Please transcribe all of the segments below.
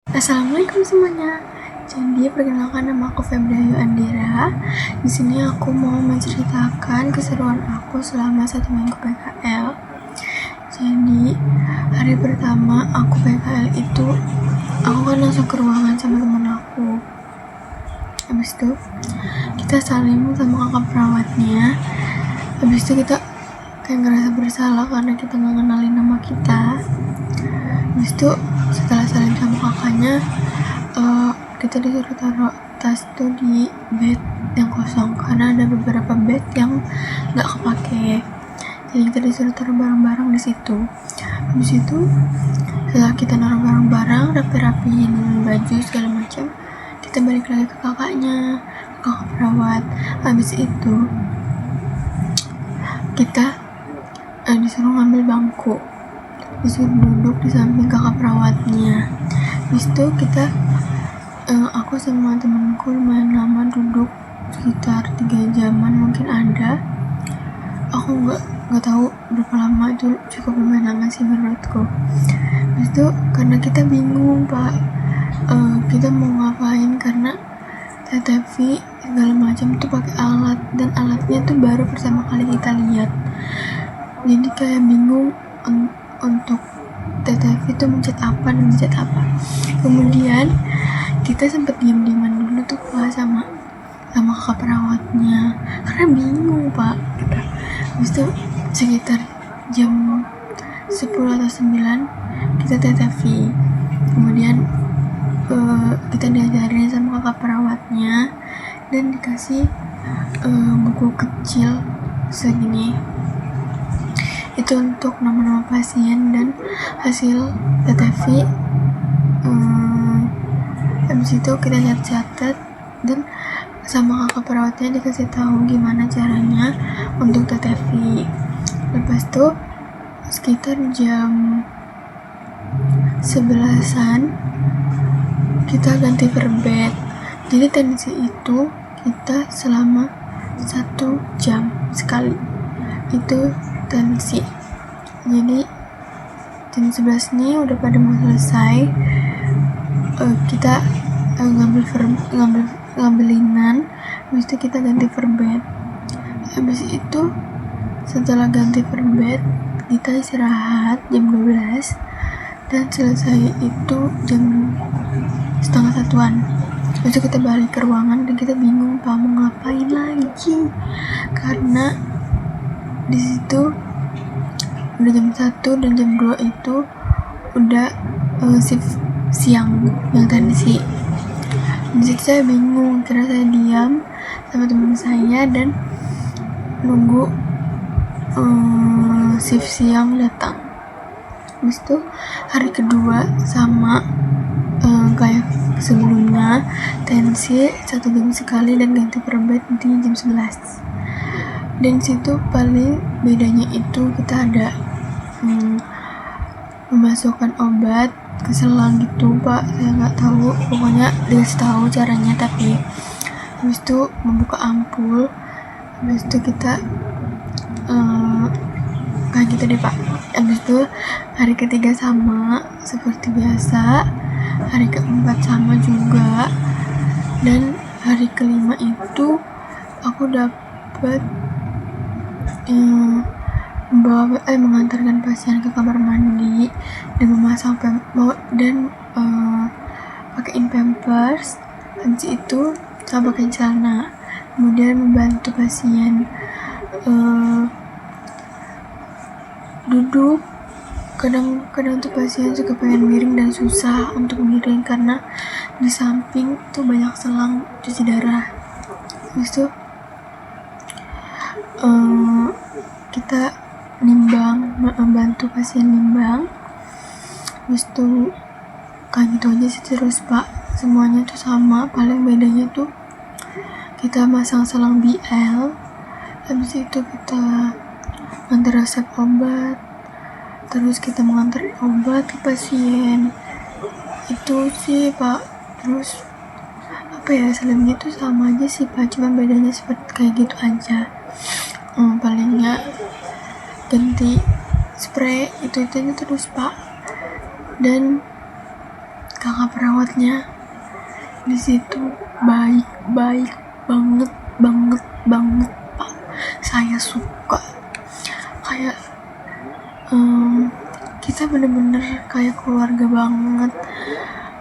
Assalamualaikum semuanya. Jadi perkenalkan, nama aku Febrayu Andira. Di sini aku mau menceritakan keseruan aku selama 1 minggu PKL. Jadi hari pertama aku PKL itu aku kan langsung ke ruangan sama temen aku. Habis itu kita saling sama kakak perawatnya. Habis itu kita kayak ngerasa bersalah karena kita nggak kenalin nama kita. Habis itu setelah saling sama kakaknya, kita disuruh taruh tas tuh di bed yang kosong karena ada beberapa bed yang nggak kepake. Jadi kita disuruh taruh barang-barang di situ. Habis itu setelah kita naruh barang-barang, rapi-rapiin baju segala macam, kita balik lagi ke kakaknya, kakak perawat. Habis itu kita disuruh ngambil bangku, disuruh duduk di samping kakak perawatnya. Habis itu kita aku sama temanku lumayan lama duduk, sekitar 3 jaman mungkin ada. Aku nggak tahu berapa lama, itu cukup lumayan lama sih menurutku. Habis itu karena kita bingung pak, kita mau ngapain karena TTV segala macam tuh pakai alat, dan alatnya tuh baru pertama kali kita lihat. Jadi kayak bingung untuk TTV itu mencet apa dan mencet apa. Kemudian kita sempat diam-diaman dulu tuh pak sama kakak perawatnya karena bingung pak kita. Habis itu sekitar jam 10 atau 9 kita TTV. Kemudian kita diajarin sama kakak perawatnya dan dikasih buku kecil segini, itu untuk nama-nama pasien dan hasil TTV. Habis itu kita catat dan sama kakak perawatnya dikasih tahu gimana caranya untuk TTV. Lepas itu sekitar jam 11-an kita ganti per bed. Jadi tensi itu kita selama 1 jam sekali, itu tensi. Jadi jam 11 nih udah pada mau selesai, kita ngambilinan. Habis itu kita ganti per bed. Habis itu setelah ganti per bed kita istirahat jam 12 dan selesai itu jam setengah 1-an. Habis itu kita balik ke ruangan dan kita bingung pak mau ngapain lagi karena di situ udah jam 1 dan jam 2 itu udah shift siang yang tensi. Di situ saya bingung, karena saya diam sama teman saya dan nunggu shift siang datang. Habis itu hari kedua sama kayak sebelumnya, tensi 1 jam sekali dan ganti per bed di jam 11. Dan situ paling bedanya itu kita ada memasukkan obat ke selang gitu pak, saya nggak tahu, pokoknya dikasih tahu caranya. Tapi habis itu membuka ampul. Habis itu kita kayak gitu deh pak. Habis itu hari ketiga sama seperti biasa, hari keempat sama juga, dan hari kelima itu aku dapet mengantarkan pasien ke kamar mandi dan memasang pakaiin pampers. Habis itu sama pakai celana, kemudian membantu pasien duduk. Kadang tuh pasien juga pengen miring dan susah untuk miring karena di samping tuh banyak selang cuci darah. Habis itu kita nimbang, membantu pasien nimbang. Habis itu kayak gitu aja sih terus pak, semuanya tuh sama, paling bedanya tuh kita masang selang BL. Habis itu kita nganter resep obat, terus kita mengantar obat ke pasien, itu sih pak. Terus apa ya, selebihnya tuh sama aja sih pak, cuma bedanya seperti kayak gitu aja. Palingnya ganti spray itu aja terus pak. Dan kakak kakak perawatnya di situ baik banget Pak. Saya suka kayak kita bener-bener kayak keluarga banget.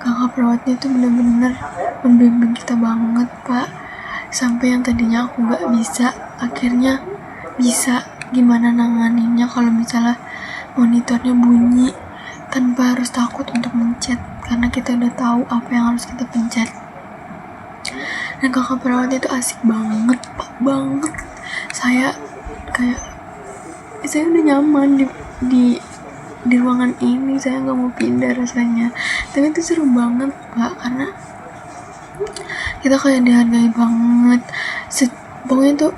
Kakak perawatnya itu bener-bener membimbing kita banget Pak, sampai yang tadinya aku nggak bisa akhirnya bisa gimana nanganinnya kalau misalnya monitornya bunyi tanpa harus takut untuk mencet karena kita udah tahu apa yang harus kita pencet. Dan kakak perawatnya itu asik banget Pak, banget. Saya udah nyaman di ruangan ini, saya nggak mau pindah rasanya. Tapi itu seru banget Pak, karena kita kayak dihargai banget. Pokoknya tuh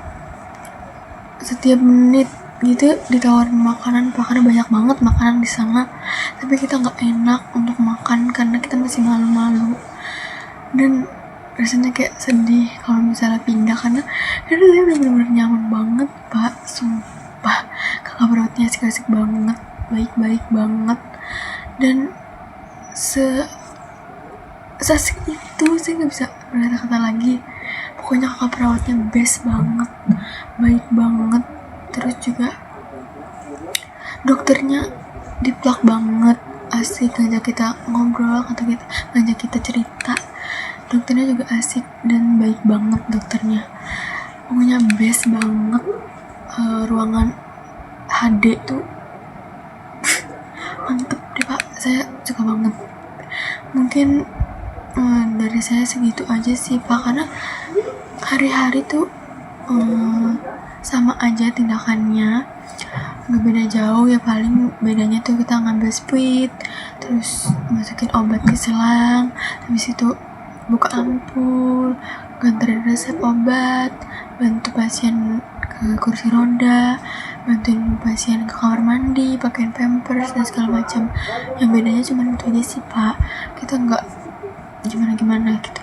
setiap menit gitu ditawarin makanan Pak, karena banyak banget makanan di sana. Tapi kita nggak enak untuk makan karena kita masih malu-malu. Dan rasanya kayak sedih kalau misalnya pindah karena saya benar-benar nyaman banget Pak, sumpah. Kakak perawatnya asik-asik banget, baik-baik banget, dan seasik itu saya nggak bisa berkata-kata lagi. Pokoknya kakak perawatnya best banget, baik banget. Terus juga dokternya diplak banget, asik ngajak kita ngobrol, ngajak kita cerita. Dokternya juga asik dan baik banget dokternya. Pokoknya best banget. Ruangan HD tuh mantep deh Pak, saya suka banget. Mungkin dari saya segitu aja sih Pak, karena hari-hari tuh sama aja tindakannya, nggak beda jauh ya. Paling bedanya tuh kita ngambil spuit, terus masukin obat ke selang, habis itu buka ampul, nganterin resep obat, bantu pasien ke kursi roda, bantuin pasien ke kamar mandi, pakein pampers dan segala macam. Yang bedanya cuma itu aja sih Pak, kita nggak gimana gitu.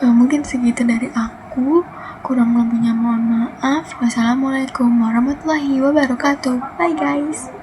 Mungkin segitu dari aku, kurang lebihnya mohon maaf. Wassalamualaikum warahmatullahi wabarakatuh. Bye guys.